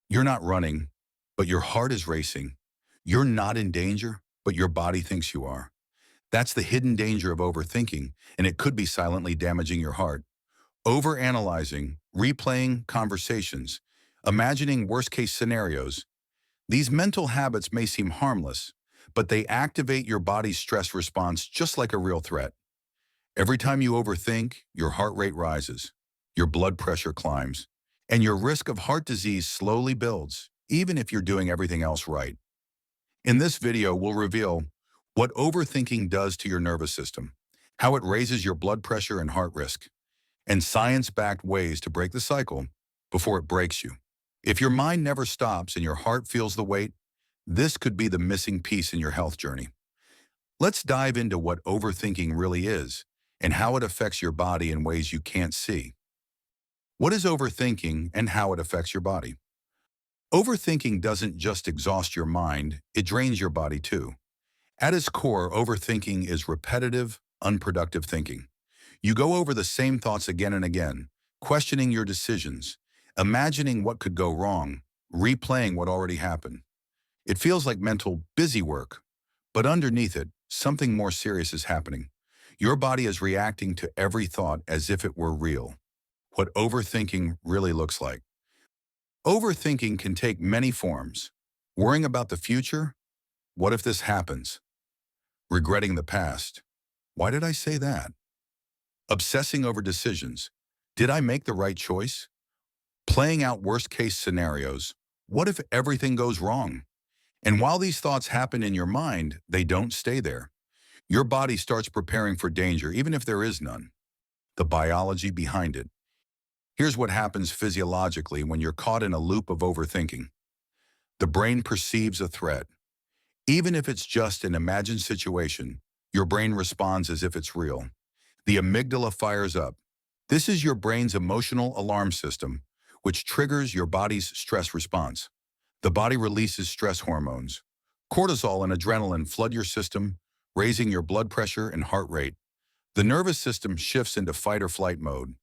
You're not running, but your heart is racing. You're not in danger, but your body thinks you are. That's the hidden danger of overthinking, and it could be silently damaging your heart. Overanalyzing, replaying conversations, imagining worst-case scenarios. These mental habits may seem harmless, but they activate your body's stress response just like a real threat. Every time you overthink, your heart rate rises, your blood pressure climbs, and your risk of heart disease slowly builds, even if you're doing everything else right. In this video, we'll reveal what overthinking does to your nervous system, how it raises your blood pressure and heart risk, and science-backed ways to break the cycle before it breaks you. If your mind never stops and your heart feels the weight, this could be the missing piece in your health journey. Let's dive into what overthinking really is and how it affects your body in ways you can't see. What is overthinking and how it affects your body? Overthinking doesn't just exhaust your mind, it drains your body too. At its core, overthinking is repetitive, unproductive thinking. You go over the same thoughts again and again, questioning your decisions, imagining what could go wrong, replaying what already happened. It feels like mental busy work, but underneath it, something more serious is happening. Your body is reacting to every thought as if it were real. What overthinking really looks like. Overthinking can take many forms. Worrying about the future? What if this happens? Regretting the past? Why did I say that? Obsessing over decisions. Did I make the right choice? Playing out worst-case scenarios. What if everything goes wrong? And while these thoughts happen in your mind, they don't stay there. Your body starts preparing for danger, even if there is none. The biology behind it. Here's what happens physiologically when you're caught in a loop of overthinking. The brain perceives a threat. Even if it's just an imagined situation, your brain responds as if it's real. The amygdala fires up. This is your brain's emotional alarm system, which triggers your body's stress response. The body releases stress hormones. Cortisol and adrenaline flood your system, raising your blood pressure and heart rate. The nervous system shifts into fight or flight mode.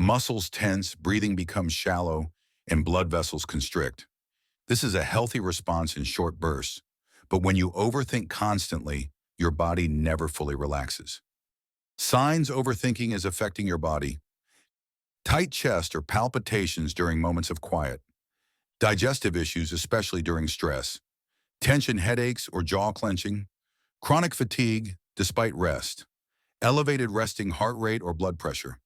Muscles tense, breathing becomes shallow, and blood vessels constrict. This is a healthy response in short bursts, but when you overthink constantly, your body never fully relaxes. Signs overthinking is affecting your body. Tight chest or palpitations during moments of quiet. Digestive issues, especially during stress. Tension headaches or jaw clenching. Chronic fatigue despite rest. Elevated resting heart rate or blood pressure.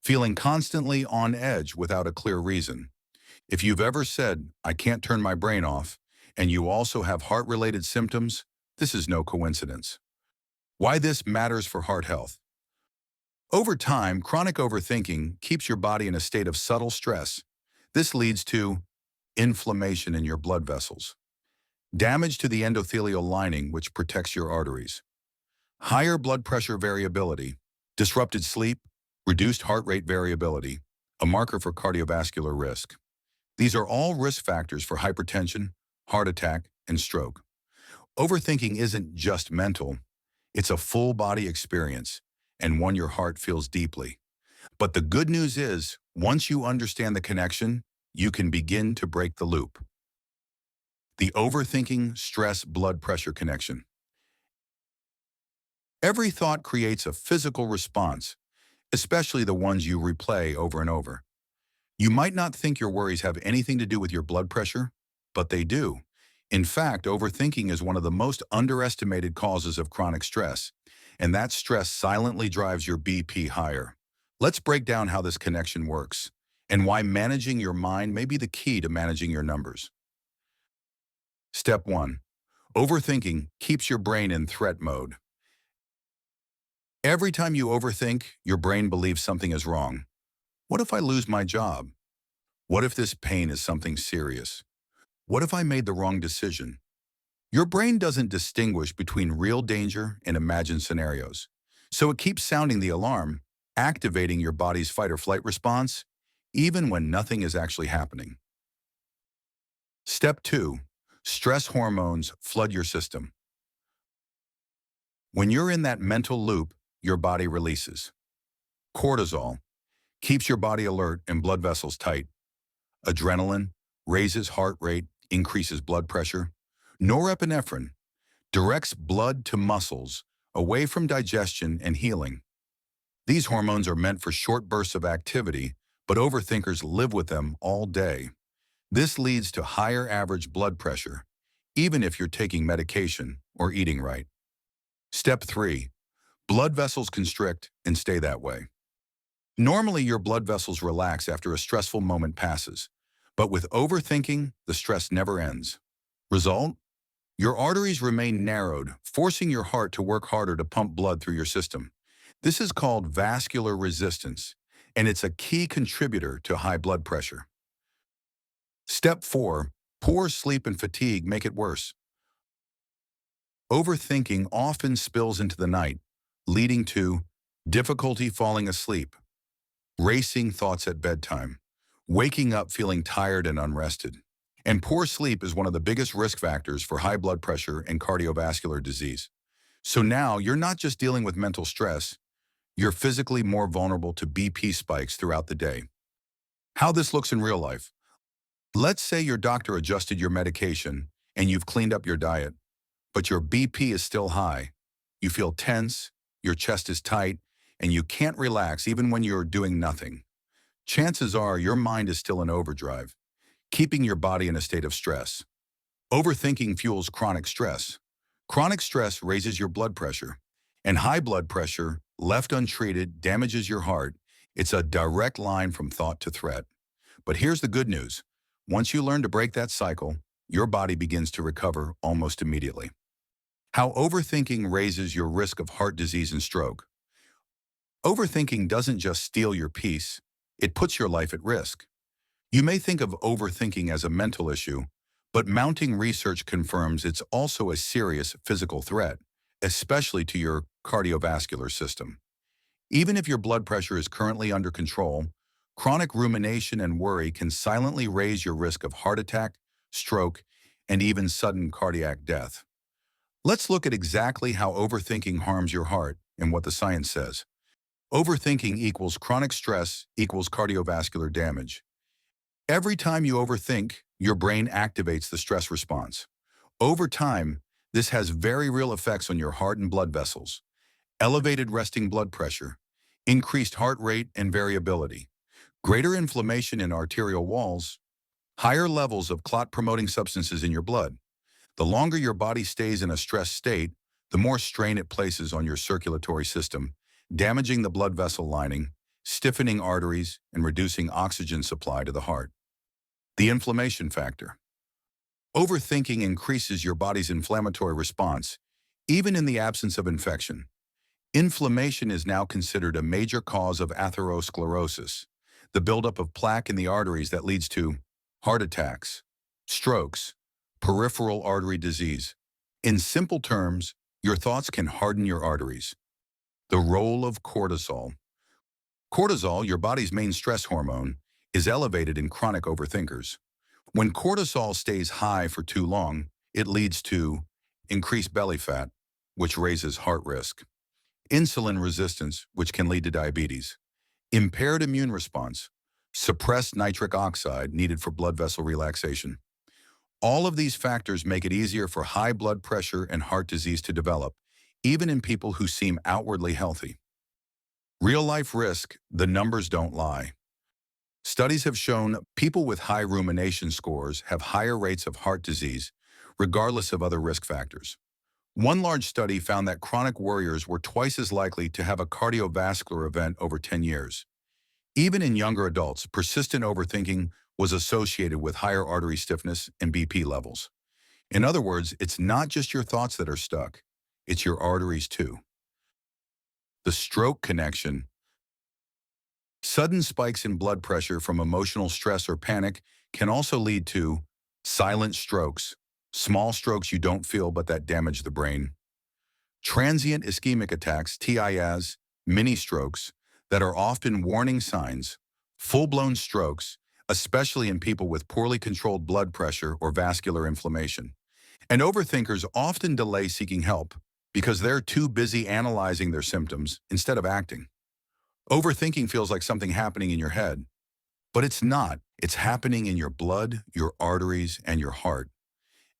Feeling constantly on edge without a clear reason. If you've ever said, "I can't turn my brain off," and you also have heart-related symptoms, this is no coincidence. Why this matters for heart health. Over time, chronic overthinking keeps your body in a state of subtle stress. This leads to inflammation in your blood vessels, damage to the endothelial lining, which protects your arteries, higher blood pressure variability, disrupted sleep, reduced heart rate variability, a marker for cardiovascular risk. These are all risk factors for hypertension, heart attack, and stroke. Overthinking isn't just mental, it's a full body experience and one your heart feels deeply. But the good news is, once you understand the connection, you can begin to break the loop. The overthinking stress blood pressure connection. Every thought creates a physical response, especially the ones you replay over and over. You might not think your worries have anything to do with your blood pressure, but they do. In fact, overthinking is one of the most underestimated causes of chronic stress, and that stress silently drives your BP higher. Let's break down how this connection works and why managing your mind may be the key to managing your numbers. Step 1. Overthinking keeps your brain in threat mode. Every time you overthink, your brain believes something is wrong. What if I lose my job? What if this pain is something serious? What if I made the wrong decision? Your brain doesn't distinguish between real danger and imagined scenarios. So it keeps sounding the alarm, activating your body's fight or flight response, even when nothing is actually happening. Step 2. Stress hormones flood your system. When you're in that mental loop, your body releases. Cortisol keeps your body alert and blood vessels tight. Adrenaline raises heart rate, increases blood pressure. Norepinephrine directs blood to muscles, away from digestion and healing. These hormones are meant for short bursts of activity, but overthinkers live with them all day. This leads to higher average blood pressure, even if you're taking medication or eating right. Step 3. Blood vessels constrict and stay that way. Normally, your blood vessels relax after a stressful moment passes, but with overthinking, the stress never ends. Result? Your arteries remain narrowed, forcing your heart to work harder to pump blood through your system. This is called vascular resistance, and it's a key contributor to high blood pressure. Step 4. Poor sleep and fatigue make it worse. Overthinking often spills into the night, leading to difficulty falling asleep, racing thoughts at bedtime, waking up feeling tired and unrested. And poor sleep is one of the biggest risk factors for high blood pressure and cardiovascular disease. So now you're not just dealing with mental stress, you're physically more vulnerable to BP spikes throughout the day. How this looks in real life. Let's say your doctor adjusted your medication and you've cleaned up your diet, but your BP is still high. You feel tense, your chest is tight, and you can't relax even when you're doing nothing. Chances are your mind is still in overdrive, keeping your body in a state of stress. Overthinking fuels chronic stress. Chronic stress raises your blood pressure, and high blood pressure, left untreated, damages your heart. It's a direct line from thought to threat. But here's the good news. Once you learn to break that cycle, your body begins to recover almost immediately. How overthinking raises your risk of heart disease and stroke. Overthinking doesn't just steal your peace, it puts your life at risk. You may think of overthinking as a mental issue, but mounting research confirms it's also a serious physical threat, especially to your cardiovascular system. Even if your blood pressure is currently under control, chronic rumination and worry can silently raise your risk of heart attack, stroke, and even sudden cardiac death. Let's look at exactly how overthinking harms your heart and what the science says. Overthinking equals chronic stress equals cardiovascular damage. Every time you overthink, your brain activates the stress response. Over time, this has very real effects on your heart and blood vessels. Elevated resting blood pressure, increased heart rate and variability, greater inflammation in arterial walls, higher levels of clot-promoting substances in your blood. The longer your body stays in a stressed state, the more strain it places on your circulatory system, damaging the blood vessel lining, stiffening arteries, and reducing oxygen supply to the heart. The inflammation factor. Overthinking increases your body's inflammatory response, even in the absence of infection. Inflammation is now considered a major cause of atherosclerosis, the buildup of plaque in the arteries that leads to heart attacks, strokes, peripheral artery disease. In simple terms, your thoughts can harden your arteries. The role of cortisol. Cortisol, your body's main stress hormone, is elevated in chronic overthinkers. When cortisol stays high for too long, it leads to increased belly fat, which raises heart risk, insulin resistance, which can lead to diabetes, impaired immune response, suppressed nitric oxide needed for blood vessel relaxation. All of these factors make it easier for high blood pressure and heart disease to develop, even in people who seem outwardly healthy. Real-life risk, the numbers don't lie. Studies have shown people with high rumination scores have higher rates of heart disease, regardless of other risk factors. One large study found that chronic worriers were twice as likely to have a cardiovascular event over 10 years. Even in younger adults, persistent overthinking was associated with higher artery stiffness and BP levels. In other words, it's not just your thoughts that are stuck, it's your arteries too. The stroke connection. Sudden spikes in blood pressure from emotional stress or panic can also lead to silent strokes, small strokes you don't feel but that damage the brain. Transient ischemic attacks, TIAs, mini strokes, that are often warning signs, full-blown strokes, especially in people with poorly controlled blood pressure or vascular inflammation. And overthinkers often delay seeking help because they're too busy analyzing their symptoms instead of acting. Overthinking feels like something happening in your head, but it's not. It's happening in your blood, your arteries, and your heart.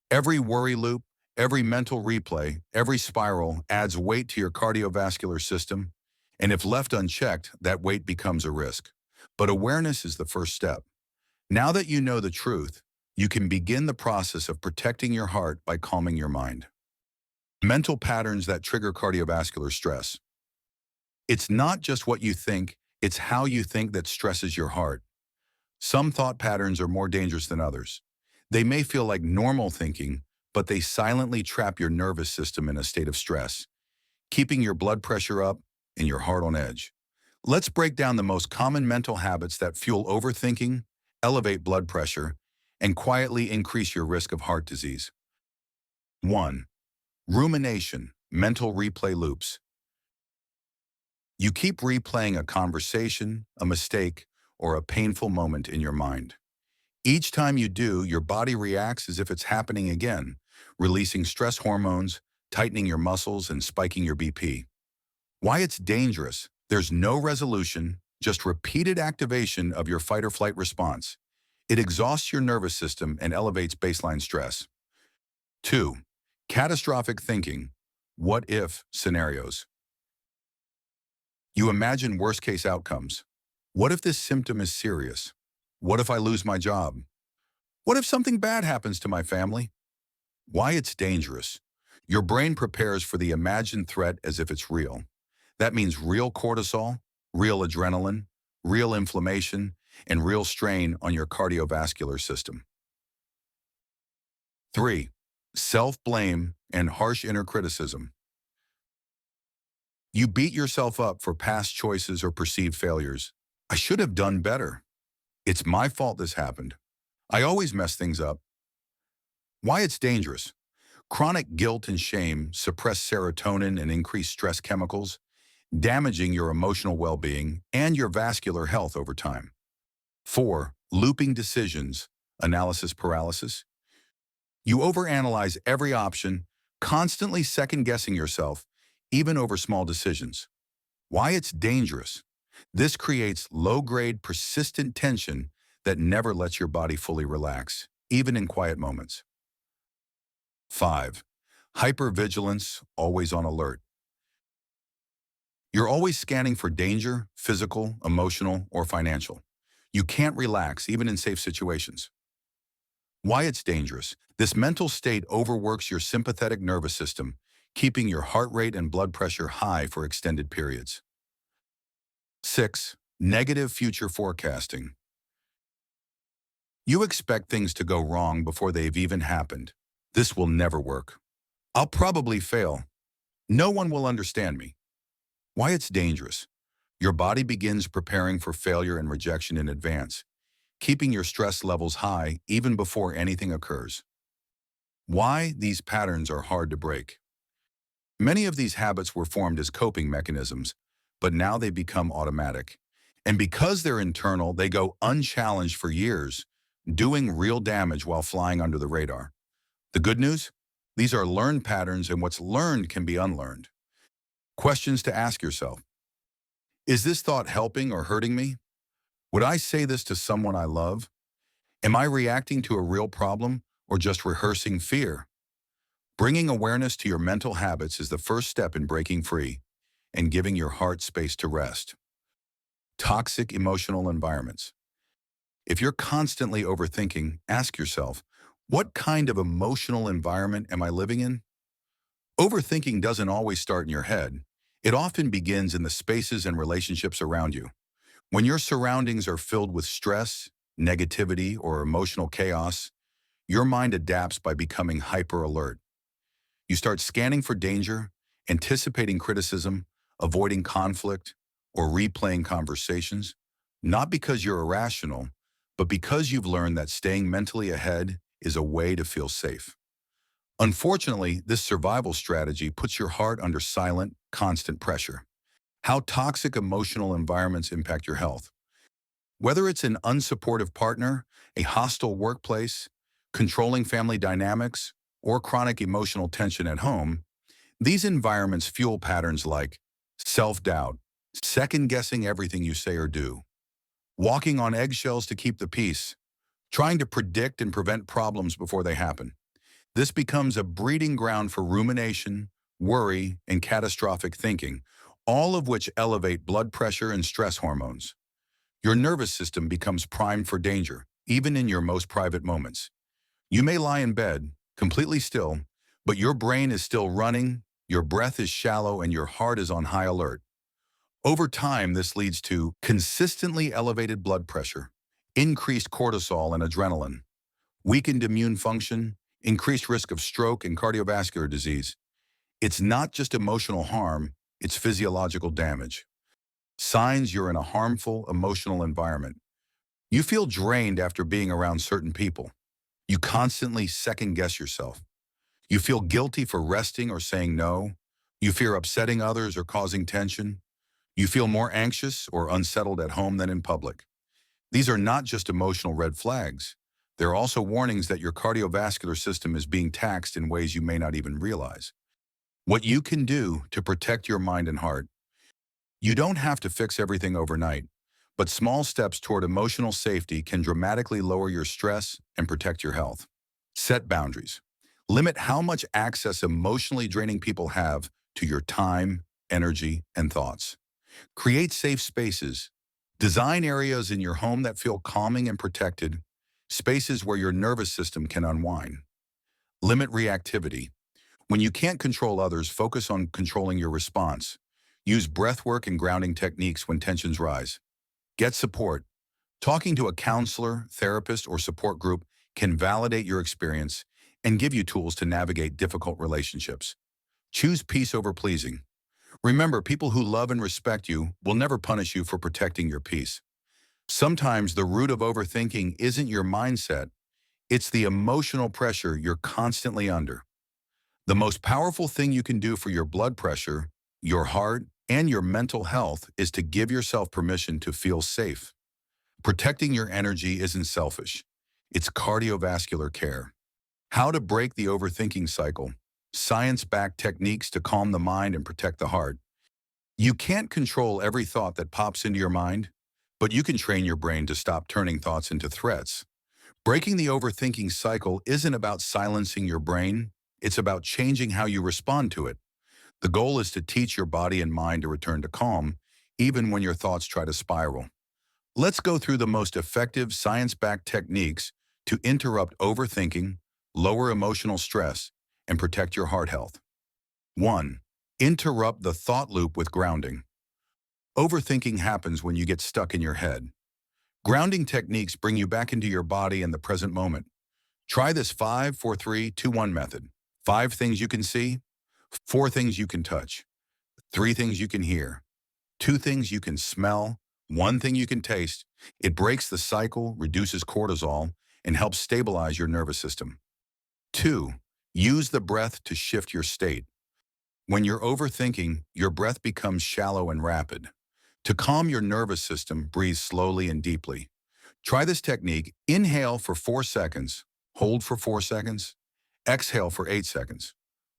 Every worry loop, every mental replay, every spiral adds weight to your cardiovascular system, and if left unchecked, that weight becomes a risk. But awareness is the first step. Now that you know the truth, you can begin the process of protecting your heart by calming your mind. Mental patterns that trigger cardiovascular stress. It's not just what you think, it's how you think that stresses your heart. Some thought patterns are more dangerous than others. They may feel like normal thinking, but they silently trap your nervous system in a state of stress, keeping your blood pressure up and your heart on edge. Let's break down the most common mental habits that fuel overthinking, elevate blood pressure, and quietly increase your risk of heart disease. 1. Rumination, mental replay loops. You keep replaying a conversation, a mistake, or a painful moment in your mind. Each time you do, your body reacts as if it's happening again, releasing stress hormones, tightening your muscles, and spiking your BP. Why it's dangerous? There's no resolution, just repeated activation of your fight or flight response. It exhausts your nervous system and elevates baseline stress. 2. Catastrophic thinking, what-if scenarios. You imagine worst-case outcomes. What if this symptom is serious? What if I lose my job? What if something bad happens to my family? Why it's dangerous? Your brain prepares for the imagined threat as if it's real. That means real cortisol, real adrenaline, real inflammation, and real strain on your cardiovascular system. 3. Self-blame and harsh inner criticism. You beat yourself up for past choices or perceived failures. I should have done better. It's my fault this happened. I always mess things up. Why it's dangerous? Chronic guilt and shame suppress serotonin and increase stress chemicals, damaging your emotional well-being and your vascular health over time. 4. Looping decisions, analysis paralysis. You overanalyze every option, constantly second-guessing yourself, even over small decisions. Why it's dangerous? This creates low-grade, persistent tension that never lets your body fully relax, even in quiet moments. 5. Hyper-vigilance, always on alert. You're always scanning for danger, physical, emotional, or financial. You can't relax, even in safe situations. Why it's dangerous? This mental state overworks your sympathetic nervous system, keeping your heart rate and blood pressure high for extended periods. 6. Negative future forecasting. You expect things to go wrong before they've even happened. This will never work. I'll probably fail. No one will understand me. Why it's dangerous? Your body begins preparing for failure and rejection in advance, keeping your stress levels high even before anything occurs. Why these patterns are hard to break? Many of these habits were formed as coping mechanisms, but now they become automatic. And because they're internal, they go unchallenged for years, doing real damage while flying under the radar. The good news? These are learned patterns, and what's learned can be unlearned. Questions to ask yourself. Is this thought helping or hurting me? Would I say this to someone I love? Am I reacting to a real problem or just rehearsing fear? Bringing awareness to your mental habits is the first step in breaking free and giving your heart space to rest. Toxic emotional environments. If you're constantly overthinking, ask yourself, what kind of emotional environment am I living in? Overthinking doesn't always start in your head. It often begins in the spaces and relationships around you. When your surroundings are filled with stress, negativity, or emotional chaos, your mind adapts by becoming hyper-alert. You start scanning for danger, anticipating criticism, avoiding conflict, or replaying conversations, not because you're irrational, but because you've learned that staying mentally ahead is a way to feel safe. Unfortunately, this survival strategy puts your heart under silent, constant pressure. How toxic emotional environments impact your health. Whether it's an unsupportive partner, a hostile workplace, controlling family dynamics, or chronic emotional tension at home, these environments fuel patterns like self-doubt, second-guessing everything you say or do, walking on eggshells to keep the peace, trying to predict and prevent problems before they happen. This becomes a breeding ground for rumination, worry, and catastrophic thinking, all of which elevate blood pressure and stress hormones. Your nervous system becomes primed for danger, even in your most private moments. You may lie in bed, completely still, but your brain is still running, your breath is shallow, and your heart is on high alert. Over time, this leads to consistently elevated blood pressure, increased cortisol and adrenaline, weakened immune function, increased risk of stroke and cardiovascular disease. It's not just emotional harm, it's physiological damage. Signs you're in a harmful, emotional environment. You feel drained after being around certain people. You constantly second-guess yourself. You feel guilty for resting or saying no. You fear upsetting others or causing tension. You feel more anxious or unsettled at home than in public. These are not just emotional red flags. They're also warnings that your cardiovascular system is being taxed in ways you may not even realize. What you can do to protect your mind and heart. You don't have to fix everything overnight, but small steps toward emotional safety can dramatically lower your stress and protect your health. Set boundaries. Limit how much access emotionally draining people have to your time, energy, and thoughts. Create safe spaces. Design areas in your home that feel calming and protected, spaces where your nervous system can unwind. Limit reactivity. When you can't control others, focus on controlling your response. Use breathwork and grounding techniques when tensions rise. Get support. Talking to a counselor, therapist, or support group can validate your experience and give you tools to navigate difficult relationships. Choose peace over pleasing. Remember, people who love and respect you will never punish you for protecting your peace. Sometimes the root of overthinking isn't your mindset, it's the emotional pressure you're constantly under. The most powerful thing you can do for your blood pressure, your heart, and your mental health is to give yourself permission to feel safe. Protecting your energy isn't selfish. It's cardiovascular care. How to break the overthinking cycle. Science-backed techniques to calm the mind and protect the heart. You can't control every thought that pops into your mind, but you can train your brain to stop turning thoughts into threats. Breaking the overthinking cycle isn't about silencing your brain, it's about changing how you respond to it. The goal is to teach your body and mind to return to calm, even when your thoughts try to spiral. Let's go through the most effective science-backed techniques to interrupt overthinking, lower emotional stress, and protect your heart health. 1. Interrupt the thought loop with grounding. Overthinking happens when you get stuck in your head. Grounding techniques bring you back into your body and the present moment. Try this 5-4-3-2-1 method. 5 things you can see, 4 things you can touch, 3 things you can hear, 2 things you can smell, 1 thing you can taste. It breaks the cycle, reduces cortisol, and helps stabilize your nervous system. 2. Use the breath to shift your state. When you're overthinking, your breath becomes shallow and rapid. To calm your nervous system, breathe slowly and deeply. Try this technique. Inhale for 4 seconds, hold for 4 seconds, exhale for 8 seconds.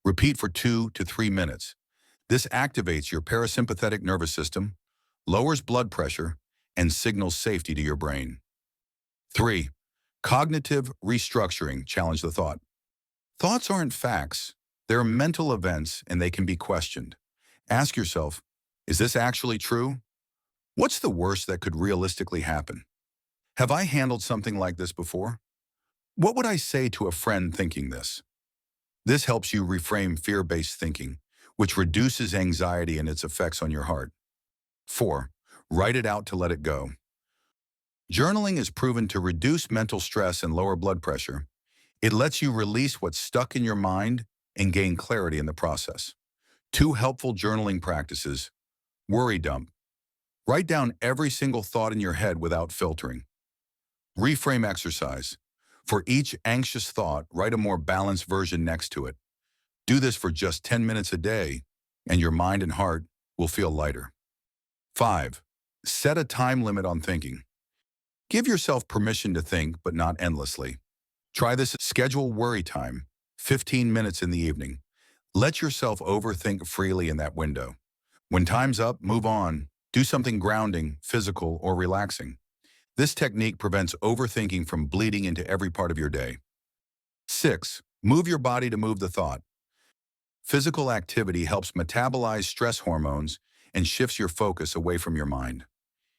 Repeat for 2 to 3 minutes. This activates your parasympathetic nervous system, lowers blood pressure, and signals safety to your brain. 3. Cognitive restructuring. Challenge the thought. Thoughts aren't facts. They're mental events and they can be questioned. Ask yourself, is this actually true? What's the worst that could realistically happen? Have I handled something like this before? What would I say to a friend thinking this? This helps you reframe fear-based thinking, which reduces anxiety and its effects on your heart. 4. Write it out to let it go. Journaling is proven to reduce mental stress and lower blood pressure. It lets you release what's stuck in your mind and gain clarity in the process. 2 helpful journaling practices. Worry dump. Write down every single thought in your head without filtering. Reframe exercise. For each anxious thought, write a more balanced version next to it. Do this for just 10 minutes a day, and your mind and heart will feel lighter. 5. Set a time limit on thinking. Give yourself permission to think, but not endlessly. Try this. Schedule worry time, 15 minutes in the evening. Let yourself overthink freely in that window. When time's up, move on. Do something grounding, physical, or relaxing. This technique prevents overthinking from bleeding into every part of your day. 6. Move your body to move the thought. Physical activity helps metabolize stress hormones and shifts your focus away from your mind.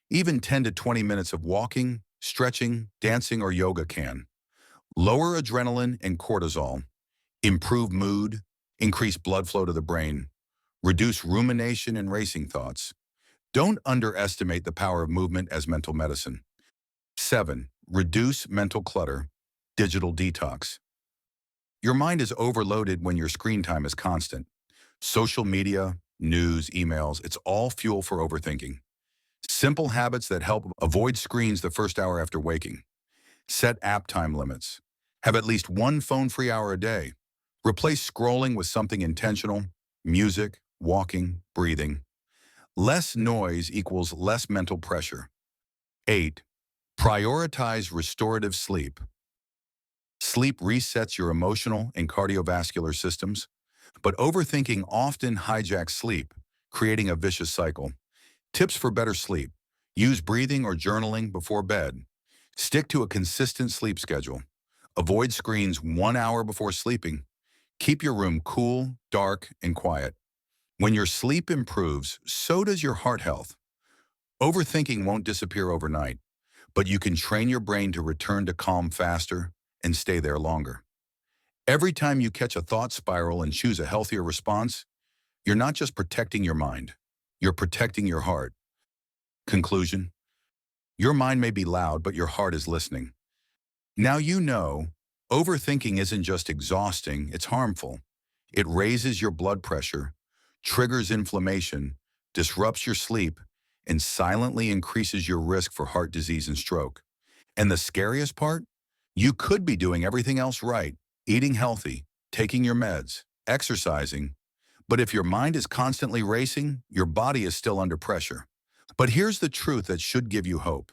Even 10 to 20 minutes of walking, stretching, dancing, or yoga can lower adrenaline and cortisol, improve mood, increase blood flow to the brain, reduce rumination and racing thoughts. Don't underestimate the power of movement as mental medicine. 7. Reduce mental clutter, digital detox. Your mind is overloaded when your screen time is constant. Social media, news, emails, it's all fuel for overthinking. Simple habits that help: avoid screens the first hour after waking. Set app time limits. Have at least one phone-free hour a day. Replace scrolling with something intentional: music, walking, breathing. Less noise equals less mental pressure. 8. Prioritize restorative sleep. Sleep resets your emotional and cardiovascular systems, but overthinking often hijacks sleep, creating a vicious cycle. Tips for better sleep: use breathing or journaling before bed. Stick to a consistent sleep schedule. Avoid screens 1 hour before sleeping. Keep your room cool, dark, and quiet. When your sleep improves, so does your heart health. Overthinking won't disappear overnight, but you can train your brain to return to calm faster and stay there longer. Every time you catch a thought spiral and choose a healthier response, you're not just protecting your mind, you're protecting your heart. Conclusion: your mind may be loud, but your heart is listening. Now you know, overthinking isn't just exhausting, it's harmful. It raises your blood pressure, triggers inflammation, disrupts your sleep, and silently increases your risk for heart disease and stroke. And the scariest part? You could be doing everything else right: eating healthy, taking your meds, exercising. But if your mind is constantly racing, your body is still under pressure. But here's the truth that should give you hope.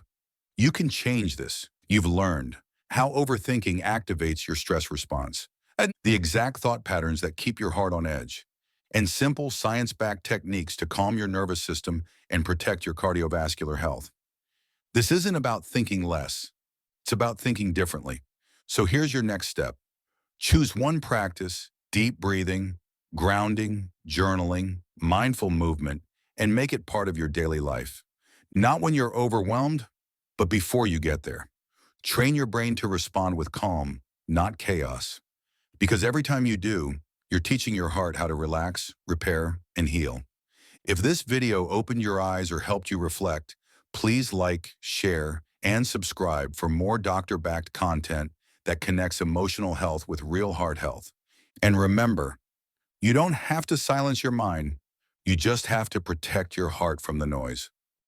You can change this. You've learned how overthinking activates your stress response, and the exact thought patterns that keep your heart on edge, and simple science-backed techniques to calm your nervous system and protect your cardiovascular health. This isn't about thinking less. It's about thinking differently. So here's your next step. Choose one practice: deep breathing, grounding, journaling, mindful movement, and make it part of your daily life. Not when you're overwhelmed, but before you get there. Train your brain to respond with calm, not chaos. Because every time you do, you're teaching your heart how to relax, repair, and heal. If this video opened your eyes or helped you reflect, please like, share, and subscribe for more doctor-backed content that connects emotional health with real heart health. And remember, you don't have to silence your mind. You just have to protect your heart from the noise.